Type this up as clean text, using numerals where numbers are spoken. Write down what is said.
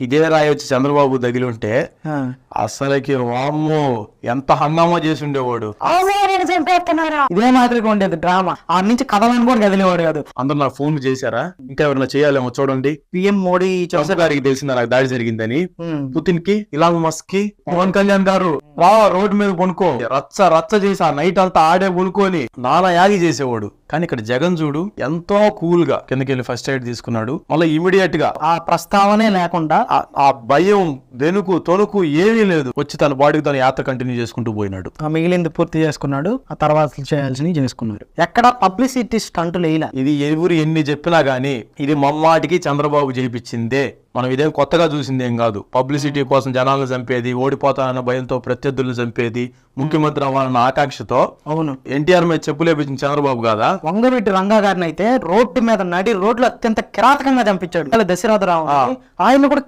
ఇదే రాయి వచ్చి చంద్రబాబు తగిలి ఉంటే అసలుకి వామ్మో ఎంత హంగామా చేసి ఉండేవాడు. ఇదే మాదిరిగా ఉండేది డ్రామా. ఆ నుంచి కథలనుకోని కదిలేవాడు కాదు. అందరు నాకు ఫోన్ చేశారా, ఇంకా ఎవరైనా చేయాలేమో చూడండి. పిఎం మోడీ గారికి తెలిసిందా నాకు దాడి జరిగిందని, పుతిన్ కి, ఇలాన్ మస్క్ కి, పవన్ కళ్యాణ్ గారు రా రోడ్డు మీద కొనుక్కో రచ్చ రచ్చ చేసి ఆ నైట్ అంతా ఆడే కొనుక్కొని నానా యాగి చేసేవాడు. కానీ ఇక్కడ జగన్ చూడు ఎంతో కూల్ గా కిందకెళ్ళి ఫస్ట్ ఎయిడ్ తీసుకున్నాడు. మళ్ళీ ఇమీడియట్ గా ఆ ప్రస్తావనే లేకుండా ఆ భయం వెనుకు తొనుకు ఏమీ లేదు, వచ్చి తన బాడీకి తన యాత్ర కంటిన్యూ చేసుకుంటూ పోయినాడు. ఆ మిగిలింది పూర్తి చేసుకున్నాడు. ఆ తర్వాత చేయాల్సినవి చేసుకున్నాడు. ఎక్కడ పబ్లిసిటీ స్టంట్ లేలా. ఇది ఎవరు ఎన్ని చెప్పినా గానీ ఇది మమ్మాటికి చంద్రబాబు చేయించిందే. మనం ఇదేం కొత్తగా చూసింది ఏం కాదు. పబ్లిసిటీ కోసం జనాలను చంపేది, ఓడిపోతానన్న భయంతో ప్రత్యర్థులను చంపేది, ముఖ్యమంత్రి అవ్వాలన్న ఆకాంక్షతో అవును ఎన్టీఆర్ మీద చెప్పులేపించిన చంద్రబాబు కాదా. వంగవీటి రంగా గారిని అయితే రోడ్డు మీద నడి రోడ్లు అత్యంత కిరాతకంగా చంపించాడు. దశరథరావు ఆయన కూడా